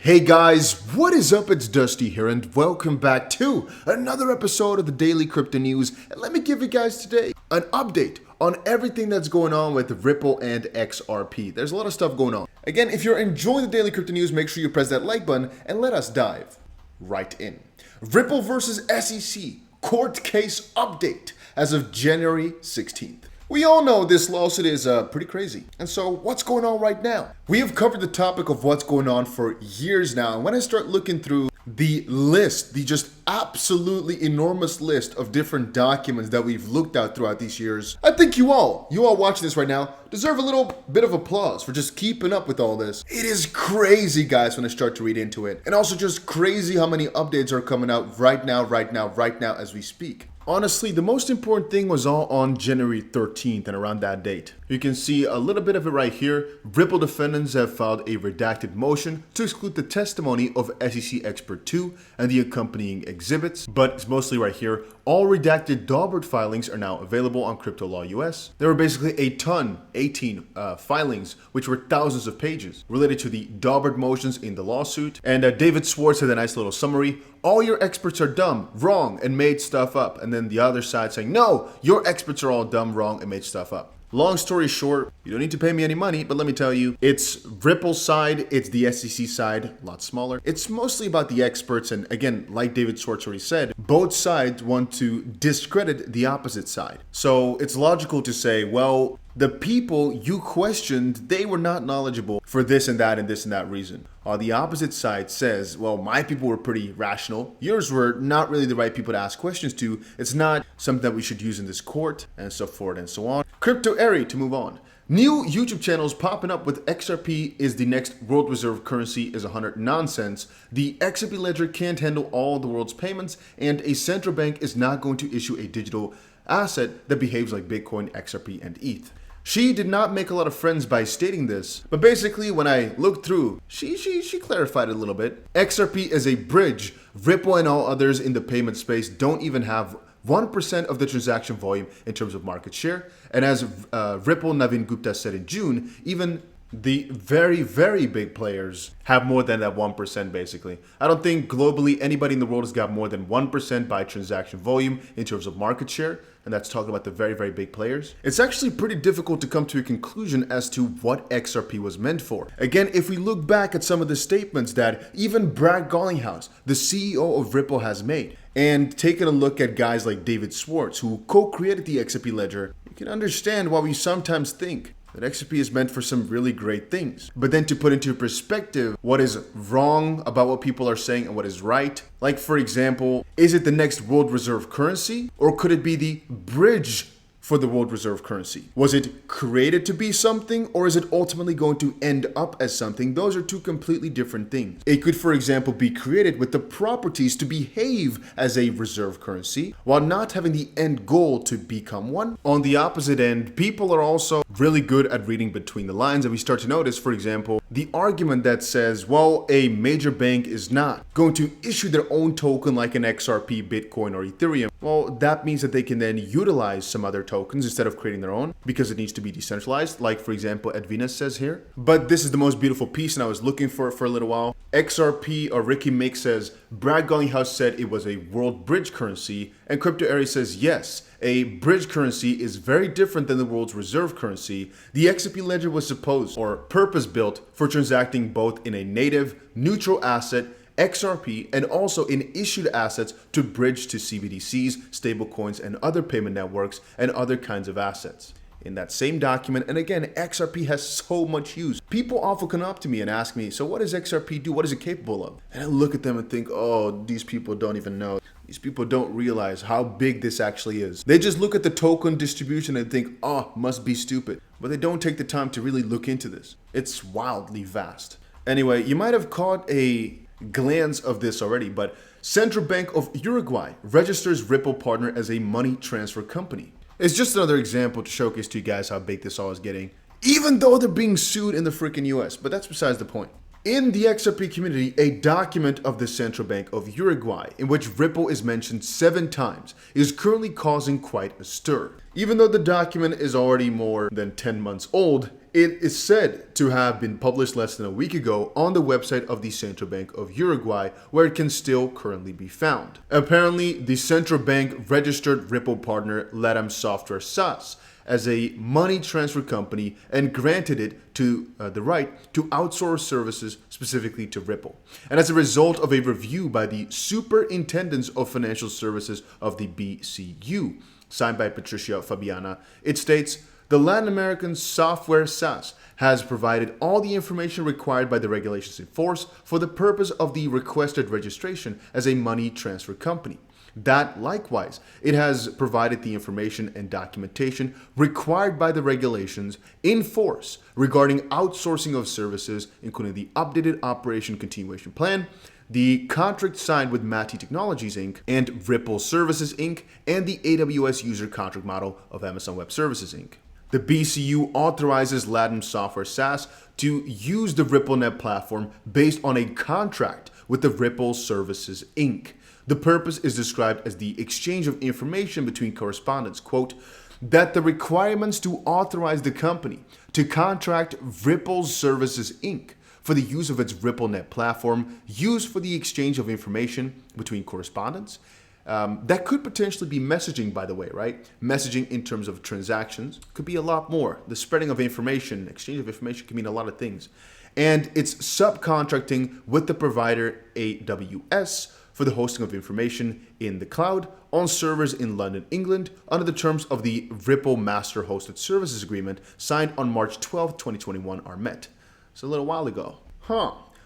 Hey guys, what is up? It's Dusty here and welcome back to another episode of the Daily Crypto News. And let me give you guys today an update on everything that's going on with Ripple and XRP. There's a lot of stuff going on. Again, if you're enjoying the Daily Crypto News, make sure you press that like button and let us dive right in. Ripple versus SEC court case update as of January 16th. We all know this lawsuit is pretty crazy. And so what's going on right now? We have covered the topic of what's going on for years now. And when I start looking through the list, the just absolutely enormous list of different documents that we've looked at throughout these years, I think you all watching this right now deserve a little bit of applause for just keeping up with all this. It is crazy, guys, when I start to read into it. And also just crazy how many updates are coming out right now as we speak. Honestly, the most important thing was all on January 13th and around that date. You can see a little bit of it right here. Ripple defendants have filed a redacted motion to exclude the testimony of SEC Expert 2 and the accompanying exhibits, but it's mostly right here. All redacted Daubert filings are now available on Crypto Law US. There were basically 18 filings, which were thousands of pages, related to the Daubert motions in the lawsuit. And David Schwartz had a nice little summary. All your experts are dumb, wrong, and made stuff up. And then the other side saying, no, your experts are all dumb, wrong, and made stuff up. Long story short, you don't need to pay me any money, but let me tell you, it's Ripple's side, it's the SEC side, a lot smaller. It's mostly about the experts, and again, like David Schwartz already said, both sides want to discredit the opposite side. So it's logical to say, well, the people you questioned, they were not knowledgeable for this and that reason. The opposite side says, well, my people were pretty rational. Yours were not really the right people to ask questions to. It's not something that we should use in this court, and so forth and so on. Crypto Airy, to move on. New YouTube channels popping up with XRP is the next world reserve currency is 100 nonsense. The XRP ledger can't handle all the world's payments, and a central bank is not going to issue a digital asset that behaves like Bitcoin, XRP, and ETH. She did not make a lot of friends by stating this, but basically when I looked through, she clarified it a little bit. XRP is a bridge. Ripple and all others in the payment space don't even have 1% of the transaction volume in terms of market share. And as Ripple Navin Gupta said in June, even the very, very big players have more than that 1% basically. I don't think globally anybody in the world has got more than 1% by transaction volume in terms of market share. And that's talking about the very, very big players. It's actually pretty difficult to come to a conclusion as to what XRP was meant for. Again, if we look back at some of the statements that even Garlinghouse, the CEO of Ripple, has made, and taking a look at guys like David Schwartz, who co-created the XRP ledger, you can understand why we sometimes think that XRP is meant for some really great things. But then to put into perspective what is wrong about what people are saying and what is right, like for example, is it the next world reserve currency, or could it be the bridge for the world reserve currency? Was it created to be something, or is it ultimately going to end up as something? Those are two completely different things. It could, for example, be created with the properties to behave as a reserve currency while not having the end goal to become one. On the opposite end, people are also really good at reading between the lines, and we start to notice, for example, the argument that says, well, a major bank is not going to issue their own token like an XRP, Bitcoin, or Ethereum. Well, that means that they can then utilize some other tokens instead of creating their own because it needs to be decentralized, like for example Edwina says here. But this is the most beautiful piece and I was looking for it for a little while. XRP, or Ricky Make, says Garlinghouse said it was a world bridge currency, and Crypto Airy says yes, a bridge currency is very different than the world's reserve currency. The XRP ledger was supposed or purpose built for transacting both in a native neutral asset XRP and also in issued assets to bridge to CBDCs, stablecoins, and other payment networks and other kinds of assets. In that same document, and again, XRP has so much use. People often come up to me and ask me, so what does XRP do? What is it capable of? And I look at them and think, oh, these people don't even know. These people don't realize how big this actually is. They just look at the token distribution and think, oh, must be stupid. But they don't take the time to really look into this. It's wildly vast. Anyway, you might have caught a glance of this already, but Central Bank of Uruguay registers Ripple partner as a money transfer company. It's just another example to showcase to you guys how big this all is getting, even though they're being sued in the freaking US, but that's besides the point. In the XRP community, a document of the Central Bank of Uruguay, in which Ripple is mentioned 7 times, is currently causing quite a stir. Even though the document is already more than 10 months old, It is said to have been published less than a week ago on the website of the Central Bank of Uruguay, where it can still currently be found. Apparently, the central bank registered Ripple partner LATAM Software SAS as a money transfer company and granted it to the right to outsource services specifically to Ripple. And as a result of a review by the Superintendents of Financial Services of the BCU, signed by Patricia Fabiana, it states, the Latin American software SAS has provided all the information required by the regulations in force for the purpose of the requested registration as a money transfer company. That, likewise, it has provided the information and documentation required by the regulations in force regarding outsourcing of services, including the updated operation continuation plan, the contract signed with Mati Technologies Inc. and Ripple Services Inc. and the AWS user contract model of Amazon Web Services Inc. The BCU authorizes LATAM Software SAS to use the RippleNet platform based on a contract with the Ripple Services Inc. The purpose is described as the exchange of information between correspondents, quote, that the requirements to authorize the company to contract Ripple Services Inc. for the use of its RippleNet platform used for the exchange of information between correspondents. That could potentially be messaging, by the way, right? Messaging in terms of transactions could be a lot more. The spreading of information, exchange of information can mean a lot of things. And it's subcontracting with the provider AWS for the hosting of information in the cloud on servers in London, England, under the terms of the Ripple Master Hosted Services Agreement signed on March 12, 2021 are met. It's a little while ago.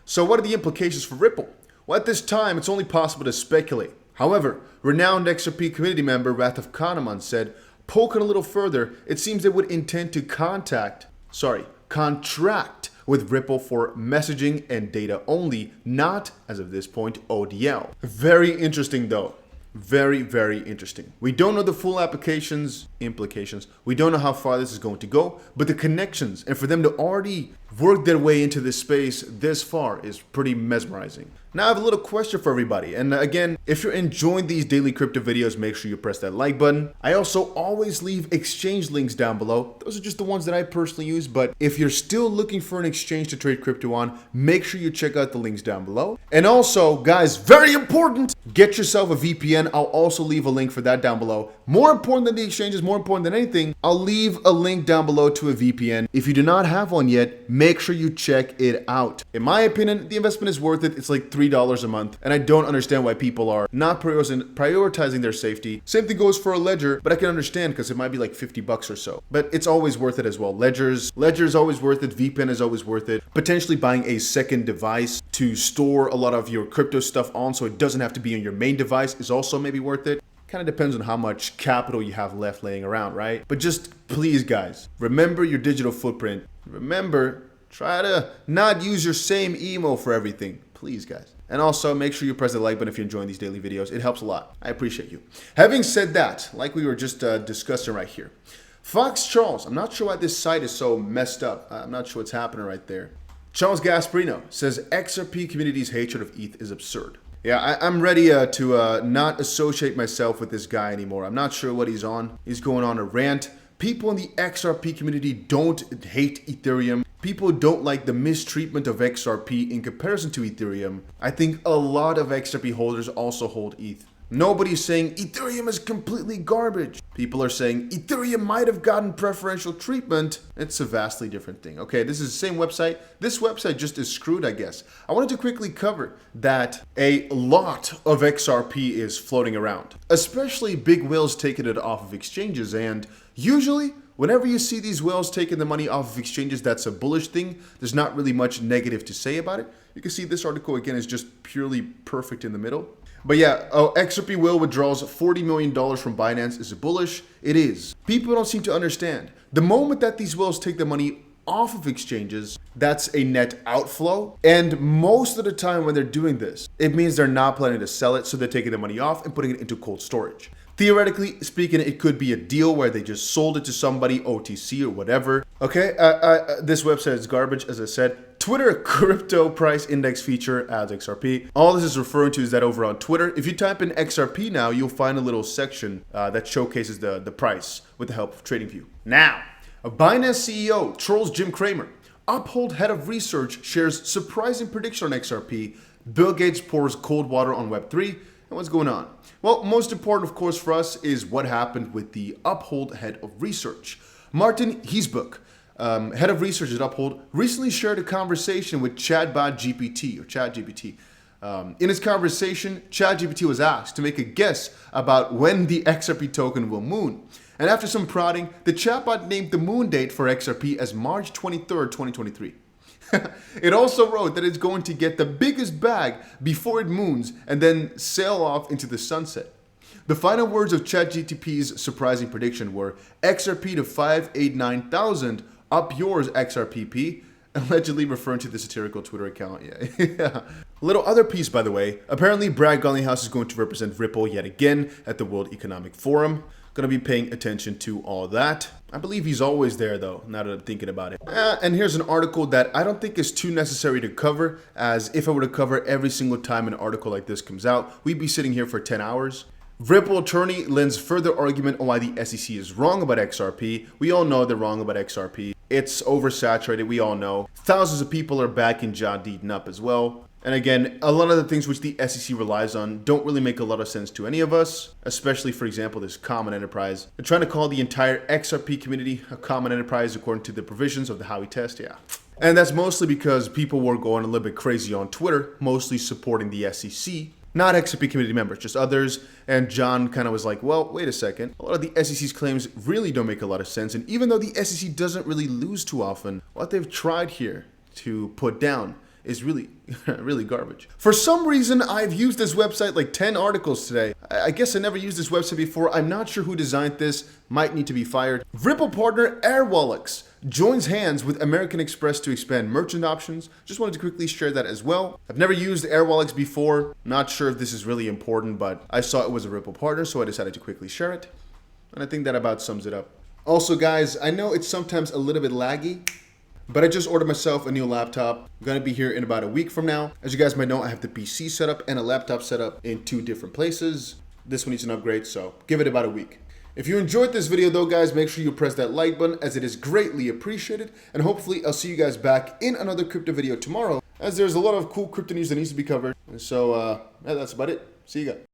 So what are the implications for Ripple? Well, at this time, it's only possible to speculate. However, renowned XRP community member Rathav Kahneman said, poking a little further, it seems they would intend to contract with Ripple for messaging and data only, not, as of this point, ODL. Very interesting though. Very, very interesting. We don't know the full implications. We don't know how far this is going to go, but the connections and for them to already work their way into this space this far is pretty mesmerizing. Now I have a little question for everybody. And again, if you're enjoying these daily crypto videos, make sure you press that like button. I also always leave exchange links down below. Those are just the ones that I personally use. But if you're still looking for an exchange to trade crypto on, make sure you check out the links down below. And also, guys, very important, get yourself a VPN. I'll also leave a link for that down below. More important than the exchanges, more important than anything, I'll leave a link down below to a VPN. If you do not have one yet, make sure you check it out. In my opinion, the investment is worth it. It's like $3 a month, and I don't understand why people are not prioritizing their safety. Same thing goes for a Ledger, but I can understand because it might be like 50 bucks or so. But it's always worth it as well. Ledger is always worth it. VPN is always worth it. Potentially buying a second device to store a lot of your crypto stuff on so it doesn't have to be on your main device is also maybe worth it. Kind of depends on how much capital you have left laying around, right? But just please, guys, remember your digital footprint. Remember, try to not use your same email for everything. Please, guys. And also, make sure you press the like button if you're enjoying these daily videos. It helps a lot. I appreciate you. Having said that, like we were just discussing right here, Fox Charles, I'm not sure why this site is so messed up. I'm not sure what's happening right there. Charles Gasparino says XRP community's hatred of ETH is absurd. Yeah, I'm ready to not associate myself with this guy anymore. I'm not sure what he's on. He's going on a rant. People in the XRP community don't hate Ethereum. People don't like the mistreatment of XRP in comparison to Ethereum. I think a lot of XRP holders also hold ETH. Nobody's saying Ethereum is completely garbage. People are saying Ethereum might have gotten preferential treatment. It's a vastly different thing. Okay, this is the same website. This website just is screwed, I guess. I wanted to quickly cover that a lot of XRP is floating around, especially big whales taking it off of exchanges. And usually, whenever you see these whales taking the money off of exchanges, that's a bullish thing. There's not really much negative to say about it. You can see this article again is just purely perfect in the middle. But yeah, XRP whale withdraws $40 million from Binance. Is it bullish? It is. People don't seem to understand. The moment that these whales take the money off of exchanges, that's a net outflow. And most of the time when they're doing this, it means they're not planning to sell it. So they're taking the money off and putting it into cold storage. Theoretically speaking, it could be a deal where they just sold it to somebody, OTC or whatever. Okay, this website is garbage, as I said. Twitter crypto price index feature adds XRP. All this is referring to is that over on Twitter, if you type in XRP now, you'll find a little section that showcases the price with the help of TradingView. Now, A Binance CEO trolls Jim Cramer. Uphold head of research shares surprising prediction on XRP. Bill Gates pours cold water on Web3. And what's going on? Well, most important, of course, for us is what happened with the Uphold head of research. Martin Heesbuk, head of research at Uphold, recently shared a conversation with ChatGPT. In his conversation, ChatGPT was asked to make a guess about when the XRP token will moon. And after some prodding, the chatbot named the moon date for XRP as March 23rd, 2023. It also wrote that it's going to get the biggest bag before it moons and then sail off into the sunset. The final words of ChatGPT's surprising prediction were XRP to 589,000, up yours XRPP, allegedly referring to the satirical Twitter account. Yeah. A little other piece, by the way. Apparently, Brad Garlinghouse is going to represent Ripple yet again at the World Economic Forum. Going to be paying attention to all that. I believe he's always there, though, now that I'm thinking about it. And here's an article that I don't think is too necessary to cover, as if I were to cover every single time an article like this comes out, we'd be sitting here for 10 hours. Ripple attorney lends further argument on why the SEC is wrong about XRP. We all know they're wrong about XRP. It's oversaturated, we all know. Thousands of people are backing John Deaton up as well. And again, a lot of the things which the SEC relies on don't really make a lot of sense to any of us, especially, for example, this common enterprise. They're trying to call the entire XRP community a common enterprise according to the provisions of the Howey test, yeah. And that's mostly because people were going a little bit crazy on Twitter, mostly supporting the SEC. Not XRP community members, just others. And John kind of was like, well, wait a second. A lot of the SEC's claims really don't make a lot of sense. And even though the SEC doesn't really lose too often, what they've tried here to put down is really, really garbage. For some reason, I've used this website like 10 articles today. I guess I never used this website before. I'm not sure who designed this. Might need to be fired. Ripple partner Airwallex joins hands with American Express to expand merchant options. Just wanted to quickly share that as well. I've never used Airwallex before. Not sure if this is really important, but I saw it was a Ripple partner, so I decided to quickly share it. And I think that about sums it up. Also, guys, I know it's sometimes a little bit laggy, but I just ordered myself a new laptop. I'm gonna be here in about a week from now. As you guys might know, I have the PC set up and a laptop set up in 2 different places. This one needs an upgrade, so give it about a week. If you enjoyed this video though, guys, make sure you press that like button as it is greatly appreciated. And hopefully I'll see you guys back in another crypto video tomorrow, as there's a lot of cool crypto news that needs to be covered. So yeah, that's about it. See you guys.